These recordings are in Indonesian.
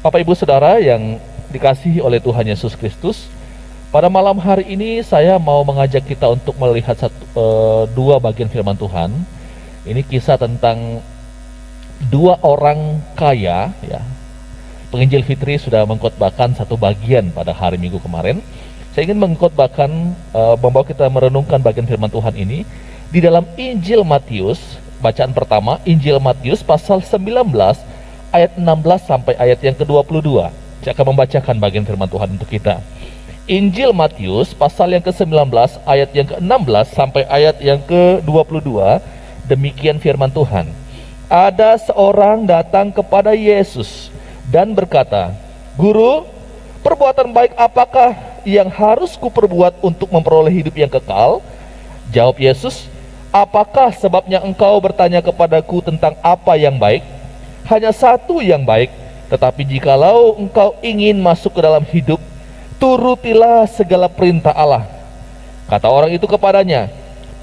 Bapak Ibu Saudara yang dikasihi oleh Tuhan Yesus Kristus, pada malam hari ini saya mau mengajak kita untuk melihat dua bagian firman Tuhan. Ini kisah tentang dua orang kaya, ya. Penginjil Fitri sudah mengkhotbahkan satu bagian pada hari Minggu kemarin. Saya ingin mengkhotbahkan, membawa kita merenungkan bagian firman Tuhan ini di dalam Injil Matius. Bacaan pertama, Injil Matius pasal 19 ayat 16 sampai ayat yang ke-22. Saya akan membacakan bagian firman Tuhan untuk kita. Injil Matius pasal yang ke-19 ayat yang ke-16 sampai ayat yang ke-22. Demikian firman Tuhan. Ada seorang datang kepada Yesus dan berkata, "Guru, perbuatan baik apakah yang harus kuperbuat untuk memperoleh hidup yang kekal?" Jawab Yesus, "Apakah sebabnya engkau bertanya kepadaku tentang apa yang baik? Hanya satu yang baik, tetapi jikalau engkau ingin masuk ke dalam hidup, turutilah segala perintah Allah." Kata orang itu kepadanya,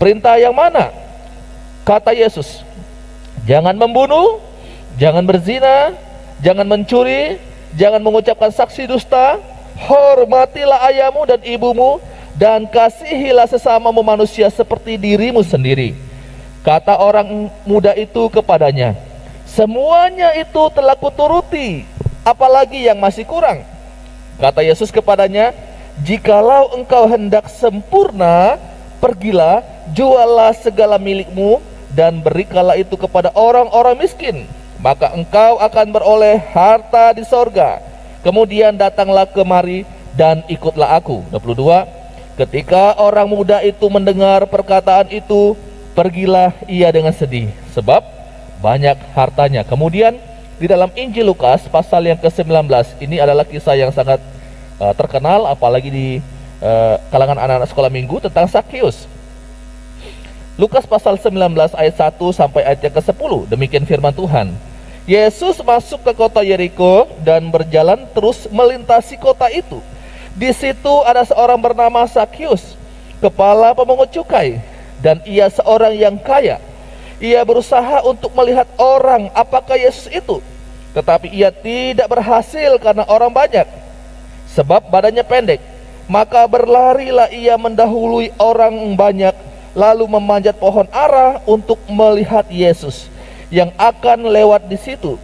"Perintah yang mana?" Kata Yesus, "Jangan membunuh, jangan berzina, jangan mencuri, jangan mengucapkan saksi dusta, hormatilah ayahmu dan ibumu, dan kasihilah sesamamu manusia seperti dirimu sendiri." Kata orang muda itu kepadanya, "Semuanya itu telah kuturuti, apalagi yang masih kurang?" Kata Yesus kepadanya, "Jikalau engkau hendak sempurna, pergilah, juallah segala milikmu, dan berikanlah itu kepada orang-orang miskin, maka engkau akan beroleh harta di sorga. Kemudian datanglah kemari dan ikutlah aku." 22. Ketika orang muda itu mendengar perkataan itu, pergilah ia dengan sedih, sebab banyak hartanya. Kemudian di dalam Injil Lukas pasal yang ke-19, ini adalah kisah yang sangat terkenal, apalagi di kalangan anak-anak sekolah minggu, tentang Sakeus. Lukas pasal 19 ayat 1 sampai ayat yang ke-10. Demikian firman Tuhan. Yesus masuk ke kota Yeriko dan berjalan terus melintasi kota itu. Di situ ada seorang bernama Sakeus, kepala pemungut cukai, dan ia seorang yang kaya. Ia berusaha untuk melihat orang apakah Yesus itu, tetapi ia tidak berhasil karena orang banyak, sebab badannya pendek. Maka berlarilah ia mendahului orang banyak, lalu memanjat pohon ara untuk melihat Yesus yang akan lewat di situ.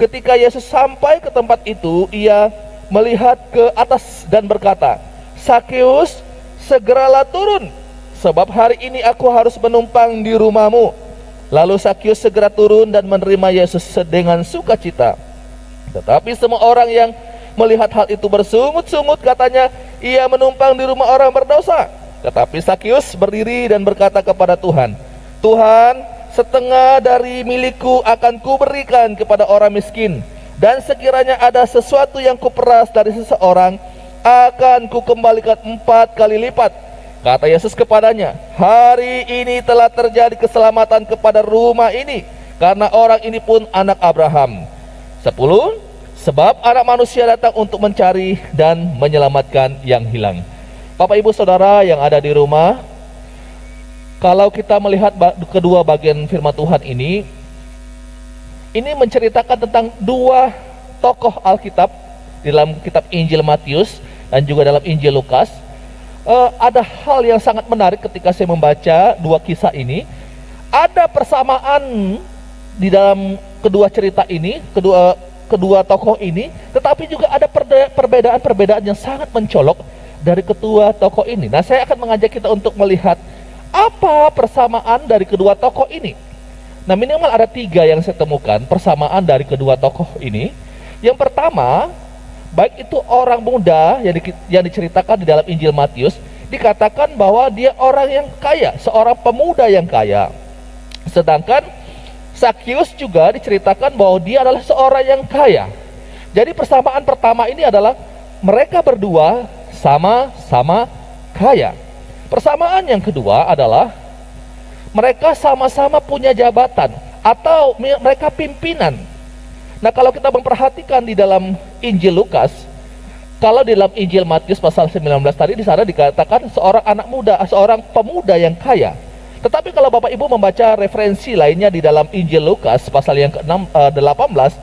Ketika Yesus sampai ke tempat itu, ia melihat ke atas dan berkata, "Sakeus, segeralah turun, sebab hari ini aku harus menumpang di rumahmu." Lalu Sakeus segera turun dan menerima Yesus dengan sukacita. Tetapi semua orang yang melihat hal itu bersungut-sungut, katanya, "Ia menumpang di rumah orang berdosa." Tetapi Sakeus berdiri dan berkata kepada Tuhan, "Tuhan, setengah dari milikku akan kuberikan kepada orang miskin, dan sekiranya ada sesuatu yang kuperas dari seseorang, akan kukembalikan 4 kali lipat." Kata Yesus kepadanya, "Hari ini telah terjadi keselamatan kepada rumah ini, karena orang ini pun anak Abraham." 10. Sebab anak manusia datang untuk mencari dan menyelamatkan yang hilang. Bapak Ibu Saudara yang ada di rumah, kalau kita melihat kedua bagian firman Tuhan ini menceritakan tentang dua tokoh Alkitab dalam kitab Injil Matius dan juga dalam Injil Lukas. Ada hal yang sangat menarik ketika saya membaca dua kisah ini. Ada persamaan di dalam kedua cerita ini, kedua tokoh ini, tetapi juga ada perbedaan-perbedaan yang sangat mencolok dari kedua tokoh ini. Nah, saya akan mengajak kita untuk melihat apa persamaan dari kedua tokoh ini. Nah, minimal ada 3 yang saya temukan persamaan dari kedua tokoh ini. Yang pertama, baik itu orang muda yang diceritakan di dalam Injil Matius, dikatakan bahwa dia orang yang kaya, seorang pemuda yang kaya. Sedangkan Sakeus juga diceritakan bahwa dia adalah seorang yang kaya. Jadi persamaan pertama ini adalah mereka berdua sama-sama kaya. Persamaan yang kedua adalah mereka sama-sama punya jabatan atau mereka pimpinan. Nah, kalau kita memperhatikan di dalam Injil Lukas, kalau di dalam Injil Matius pasal 19 tadi di sana dikatakan seorang anak muda, seorang pemuda yang kaya. Tetapi kalau Bapak Ibu membaca referensi lainnya di dalam Injil Lukas pasal yang ke-18,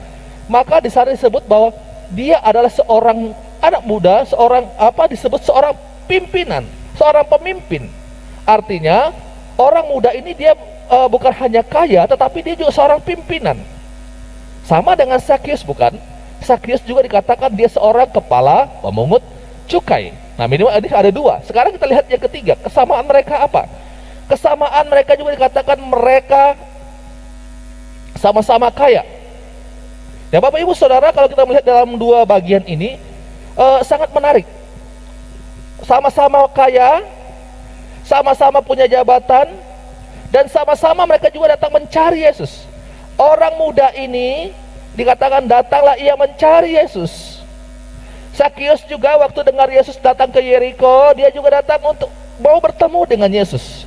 maka di sana disebut bahwa dia adalah seorang anak muda, seorang disebut seorang pimpinan, seorang pemimpin. Artinya orang muda ini dia bukan hanya kaya, tetapi dia juga seorang pimpinan. Sama dengan Sakius, bukan? Sakius juga dikatakan dia seorang kepala pemungut cukai. Nah, minimal ini ada dua. Sekarang kita lihat yang ketiga, kesamaan mereka apa? Kesamaan mereka juga dikatakan mereka sama-sama kaya. Ya Bapak Ibu Saudara, kalau kita melihat dalam dua bagian ini sangat menarik. Sama-sama kaya, sama-sama punya jabatan, dan sama-sama mereka juga datang mencari Yesus. Orang muda ini dikatakan datanglah ia mencari Yesus. Sakius juga waktu dengar Yesus datang ke Yeriko, dia juga datang untuk mau bertemu dengan Yesus.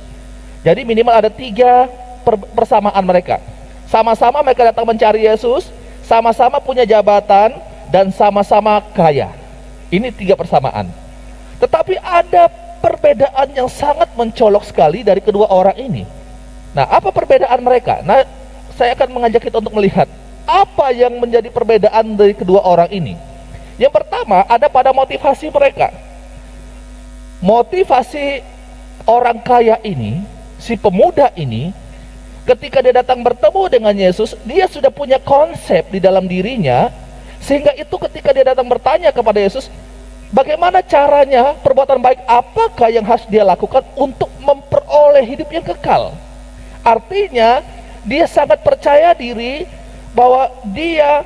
Jadi minimal ada tiga persamaan mereka. Sama-sama mereka datang mencari Yesus, sama-sama punya jabatan, dan sama-sama kaya. Ini tiga persamaan. Tetapi ada perbedaan yang sangat mencolok sekali dari kedua orang ini. Nah, apa perbedaan mereka? Nah, saya akan mengajak kita untuk melihat apa yang menjadi perbedaan dari kedua orang ini. Yang pertama ada pada motivasi mereka. Motivasi orang kaya ini, si pemuda ini, ketika dia datang bertemu dengan Yesus, dia sudah punya konsep di dalam dirinya, sehingga itu ketika dia datang bertanya kepada Yesus, bagaimana caranya, perbuatan baik apakah yang harus dia lakukan untuk memperoleh hidup yang kekal. Artinya dia sangat percaya diri bahwa dia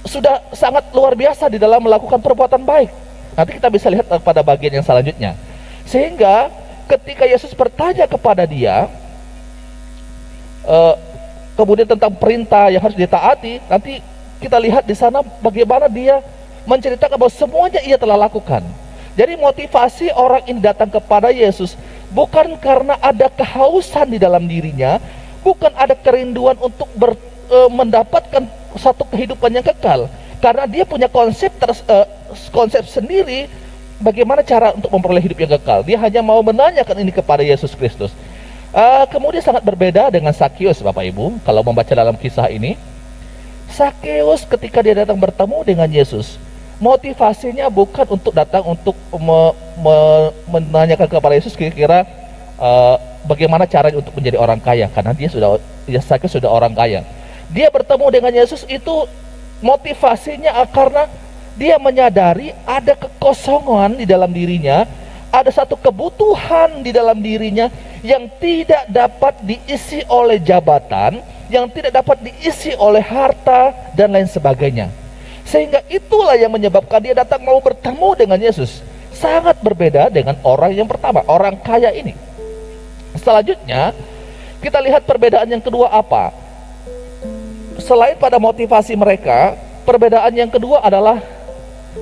sudah sangat luar biasa di dalam melakukan perbuatan baik. Nanti kita bisa lihat pada bagian yang selanjutnya. Sehingga ketika Yesus bertanya kepada dia kemudian tentang perintah yang harus ditaati, nanti kita lihat di sana bagaimana dia menceritakan bahwa semuanya ia telah lakukan. Jadi motivasi orang ini datang kepada Yesus bukan karena ada kehausan di dalam dirinya, bukan ada kerinduan untuk mendapatkan satu kehidupan yang kekal, karena dia punya konsep sendiri bagaimana cara untuk memperoleh hidup yang kekal. Dia hanya mau menanyakan ini kepada Yesus Kristus. Kemudian sangat berbeda dengan Sakius, Bapak Ibu. Kalau membaca dalam kisah ini, Sakius ketika dia datang bertemu dengan Yesus, motivasinya bukan untuk datang untuk menanyakan kepada Yesus kira-kira bagaimana caranya untuk menjadi orang kaya, karena Sakius sudah orang kaya. Dia bertemu dengan Yesus itu motivasinya karena dia menyadari ada kekosongan di dalam dirinya, ada satu kebutuhan di dalam dirinya yang tidak dapat diisi oleh jabatan, yang tidak dapat diisi oleh harta dan lain sebagainya. Sehingga itulah yang menyebabkan dia datang mau bertemu dengan Yesus. Sangat berbeda dengan orang yang pertama, orang kaya ini. Selanjutnya kita lihat perbedaan yang kedua apa? Selain pada motivasi mereka, perbedaan yang kedua adalah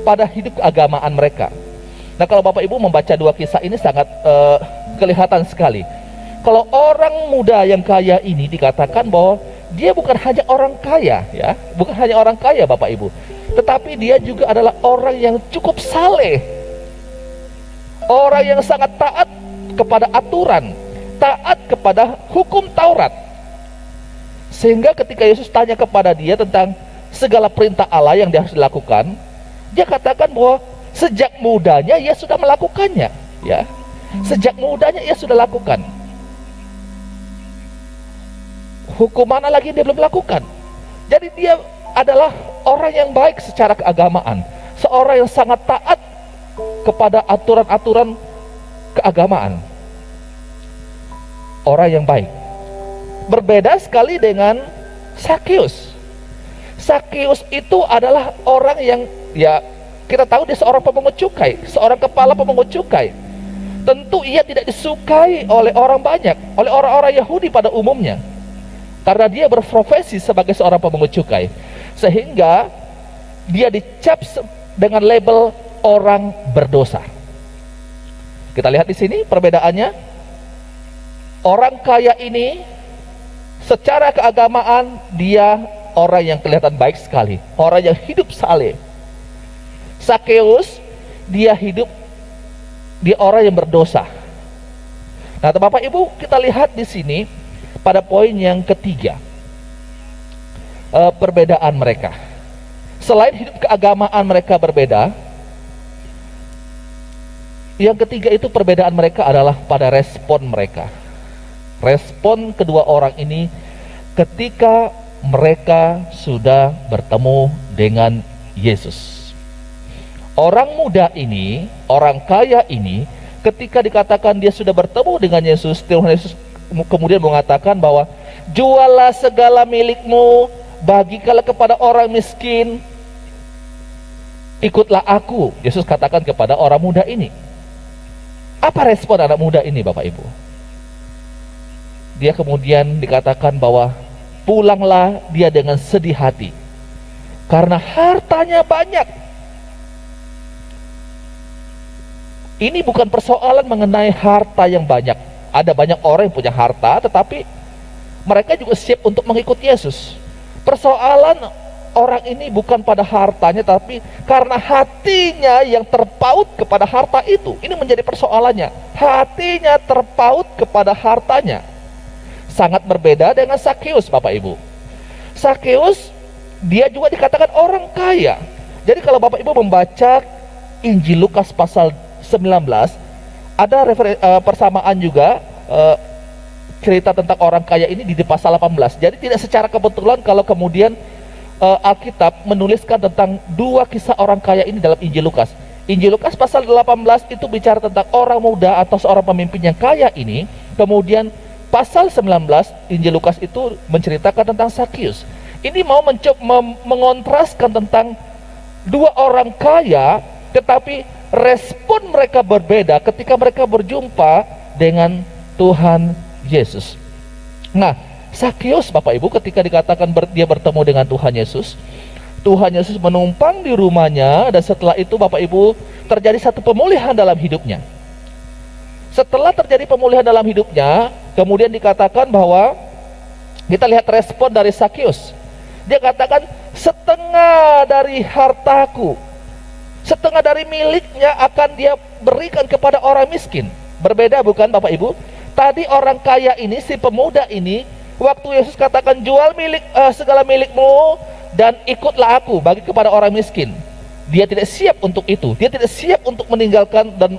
pada hidup keagamaan mereka. Nah, kalau Bapak Ibu membaca dua kisah ini sangat kelihatan sekali. Kalau orang muda yang kaya ini dikatakan bahwa dia bukan hanya orang kaya, ya, bukan hanya orang kaya Bapak Ibu, tetapi dia juga adalah orang yang cukup saleh, orang yang sangat taat kepada aturan, taat kepada hukum Taurat. Sehingga ketika Yesus tanya kepada dia tentang segala perintah Allah yang dia harus dilakukan, dia katakan bahwa sejak mudanya ia sudah melakukannya, ya. Sejak mudanya ia sudah lakukan. Hukum mana lagi yang dia belum lakukan? Jadi dia adalah orang yang baik secara keagamaan, seorang yang sangat taat kepada aturan-aturan keagamaan. Orang yang baik. Berbeda sekali dengan Sakius. Sakius itu adalah orang yang, ya, kita tahu dia seorang pemungut cukai, seorang kepala pemungut cukai. Tentu ia tidak disukai oleh orang banyak, oleh orang-orang Yahudi pada umumnya, karena dia berprofesi sebagai seorang pemungut cukai. Sehingga dia dicap dengan label orang berdosa. Kita lihat di sini perbedaannya. Orang kaya ini secara keagamaan dia orang yang kelihatan baik sekali, orang yang hidup saleh. Sakeus dia orang yang berdosa. Nah, Bapak Ibu, kita lihat di sini pada poin yang ketiga, perbedaan mereka. Selain hidup keagamaan mereka berbeda, yang ketiga itu perbedaan mereka adalah pada respon mereka. Respon kedua orang ini ketika mereka sudah bertemu dengan Yesus. Orang muda ini, orang kaya ini, ketika dikatakan dia sudah bertemu dengan Yesus, Tuhan Yesus kemudian mengatakan bahwa jualah segala milikmu, bagikanlah kepada orang miskin, ikutlah aku. Yesus katakan kepada orang muda ini. Apa respon anak muda ini, Bapak Ibu? Dia kemudian dikatakan bahwa pulanglah dia dengan sedih hati karena hartanya banyak. Ini bukan persoalan mengenai harta yang banyak. Ada banyak orang yang punya harta, tetapi mereka juga siap untuk mengikut Yesus. Persoalan orang ini bukan pada hartanya, tapi karena hatinya yang terpaut kepada harta itu. Ini menjadi persoalannya. Hatinya terpaut kepada hartanya. Sangat berbeda dengan Sakeus, Bapak Ibu. Sakeus, dia juga dikatakan orang kaya. Jadi kalau Bapak Ibu membaca Injil Lukas pasal 19, ada persamaan juga cerita tentang orang kaya ini di pasal 18. Jadi tidak secara kebetulan kalau kemudian Alkitab menuliskan tentang dua kisah orang kaya ini dalam Injil Lukas. Injil Lukas pasal 18 itu bicara tentang orang muda atau seorang pemimpin yang kaya ini. Kemudian pasal 19 Injil Lukas itu menceritakan tentang Sakeus. Ini mau mengontraskan tentang dua orang kaya, tetapi respon mereka berbeda ketika mereka berjumpa dengan Tuhan Yesus. Nah, Sakeus, Bapak Ibu, ketika dikatakan dia bertemu dengan Tuhan Yesus, Tuhan Yesus menumpang di rumahnya, dan setelah itu Bapak Ibu terjadi satu pemulihan dalam hidupnya. Setelah terjadi pemulihan dalam hidupnya, kemudian dikatakan bahwa kita lihat respon dari Sakeus. Dia katakan, setengah dari hartaku, setengah dari miliknya akan dia berikan kepada orang miskin. Berbeda bukan, Bapak Ibu? Tadi orang kaya ini, si pemuda ini, waktu Yesus katakan jual segala milikmu dan ikutlah aku, bagi kepada orang miskin, dia tidak siap untuk itu. Dia tidak siap untuk meninggalkan dan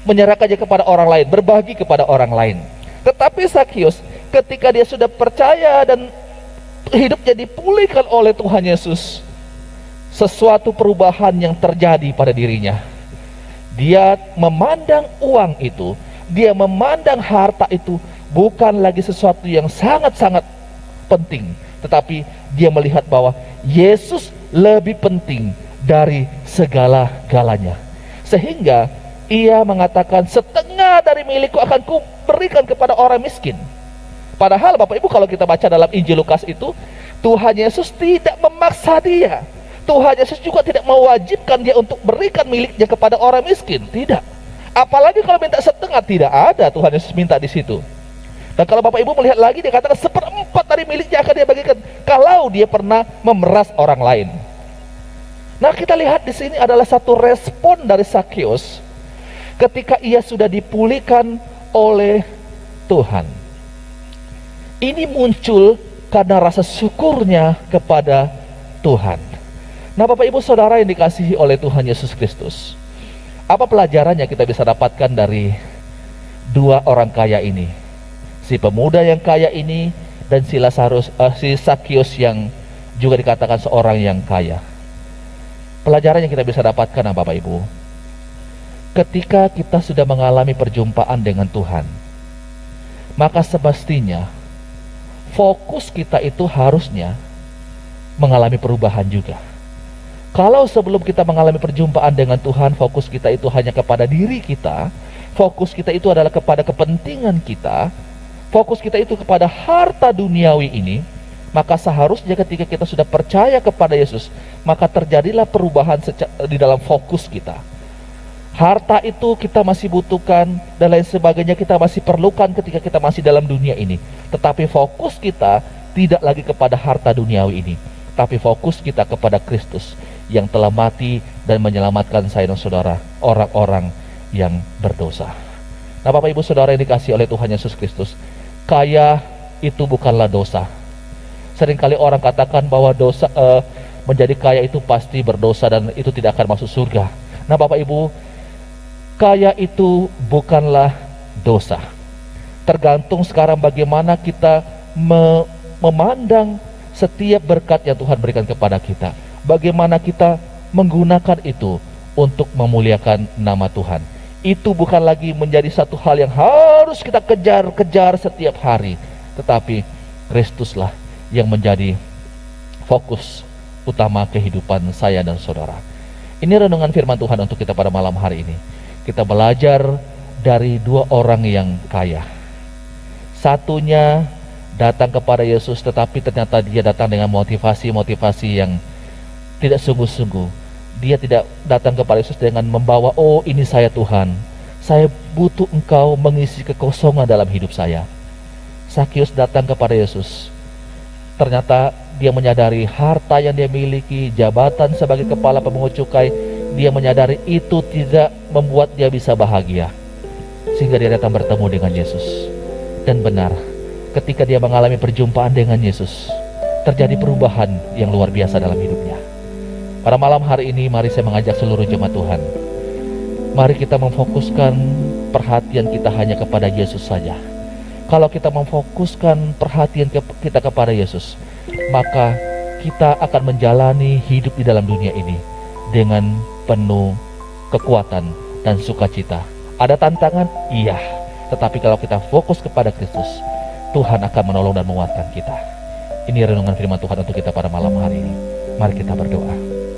menyerahkannya kepada orang lain, berbagi kepada orang lain. Tetapi Sakeus, ketika dia sudah percaya dan hidupnya dipulihkan oleh Tuhan Yesus, sesuatu perubahan yang terjadi pada dirinya. Dia memandang uang itu, dia memandang harta itu bukan lagi sesuatu yang sangat-sangat penting, tetapi dia melihat bahwa Yesus lebih penting dari segala-galanya. Sehingga ia mengatakan, setengah dari milikku akan kuberikan kepada orang miskin. Padahal Bapak Ibu, kalau kita baca dalam Injil Lukas itu, Tuhan Yesus tidak memaksa dia. Tuhan Yesus juga tidak mewajibkan dia untuk berikan miliknya kepada orang miskin. Tidak. Apalagi kalau minta setengah, tidak ada Tuhan Yesus minta di situ. Dan kalau Bapak Ibu melihat lagi, dia katakan seperempat dari miliknya akan dia bagikan kalau dia pernah memeras orang lain. Nah, kita lihat di sini adalah satu respon dari Sakeus ketika ia sudah dipulihkan oleh Tuhan. Ini muncul karena rasa syukurnya kepada Tuhan. Nah, Bapak Ibu Saudara yang dikasihi oleh Tuhan Yesus Kristus, apa pelajaran yang kita bisa dapatkan dari dua orang kaya ini? Si pemuda yang kaya ini dan si Sakeus yang juga dikatakan seorang yang kaya. Pelajaran yang kita bisa dapatkan, Bapak Ibu, ketika kita sudah mengalami perjumpaan dengan Tuhan, maka semestinya fokus kita itu harusnya mengalami perubahan juga. Kalau sebelum kita mengalami perjumpaan dengan Tuhan, fokus kita itu hanya kepada diri kita, fokus kita itu adalah kepada kepentingan kita, fokus kita itu kepada harta duniawi ini, maka seharusnya ketika kita sudah percaya kepada Yesus, maka terjadilah perubahan di dalam fokus kita. Harta itu kita masih butuhkan dan lain sebagainya, kita masih perlukan ketika kita masih dalam dunia ini. Tetapi fokus kita tidak lagi kepada harta duniawi ini, tapi fokus kita kepada Kristus yang telah mati dan menyelamatkan saya dan saudara, orang-orang yang berdosa. Nah, Bapak Ibu Saudara yang dikasihi oleh Tuhan Yesus Kristus, kaya itu bukanlah dosa. Seringkali orang katakan bahwa menjadi kaya itu pasti berdosa dan itu tidak akan masuk surga. Nah Bapak Ibu, kaya itu bukanlah dosa. Tergantung sekarang bagaimana kita memandang setiap berkat yang Tuhan berikan kepada kita. Bagaimana kita menggunakan itu untuk memuliakan nama Tuhan. Itu bukan lagi menjadi satu hal yang harus kita kejar-kejar setiap hari, tetapi Kristuslah yang menjadi fokus utama kehidupan saya dan saudara. Ini renungan firman Tuhan untuk kita pada malam hari ini. Kita belajar dari dua orang yang kaya. Satunya datang kepada Yesus, tetapi ternyata dia datang dengan motivasi-motivasi yang tidak sungguh-sungguh. Dia tidak datang kepada Yesus dengan membawa, oh ini saya Tuhan, saya butuh engkau mengisi kekosongan dalam hidup saya. Sakius datang kepada Yesus. Ternyata dia menyadari harta yang dia miliki, jabatan sebagai kepala pemungut cukai, dia menyadari itu tidak membuat dia bisa bahagia. Sehingga dia datang bertemu dengan Yesus. Dan benar, ketika dia mengalami perjumpaan dengan Yesus, terjadi perubahan yang luar biasa dalam hidupnya. Pada malam hari ini, mari saya mengajak seluruh jemaat Tuhan. Mari kita memfokuskan perhatian kita hanya kepada Yesus saja. Kalau kita memfokuskan perhatian kita kepada Yesus, maka kita akan menjalani hidup di dalam dunia ini dengan penuh kekuatan dan sukacita. Ada tantangan? Iya. Tetapi kalau kita fokus kepada Kristus, Tuhan akan menolong dan menguatkan kita. Ini renungan firman Tuhan untuk kita pada malam hari ini. Mari kita berdoa.